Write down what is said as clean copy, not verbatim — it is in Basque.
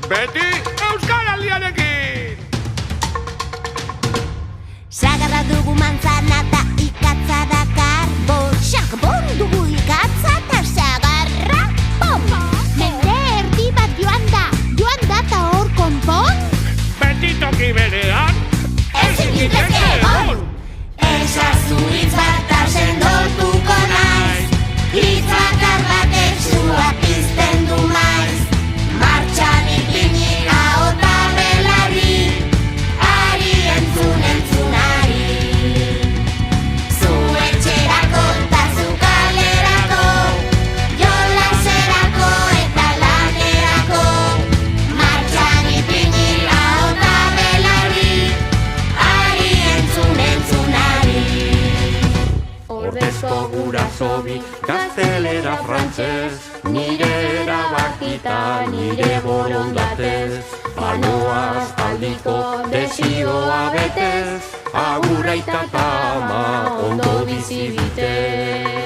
Beti Euskaraldiarekin! Sagarra dugu manzana eta ikatza dakar bon dugu ikatza eta sagarra bon! Mende erdi bat joan da eta hor konpon? Beti toki berean! Ezin liteke egon! Esazu hitz bat sendotuko naiz, hitz bakar batek sua pizten du maiz. Martxan ipini ahota belarri, ari entzunari. Zu etxerako eta zu kalerako, jolaserako eta lanerako. Martxan ipini ahota belarri, ari entzunari. Ordezko gurasobi, gaztelera frantzez, nire erabakita, nire borondatez, banoaz aldiko desioa betez, agurra aita eta ama ondo bizi bitez.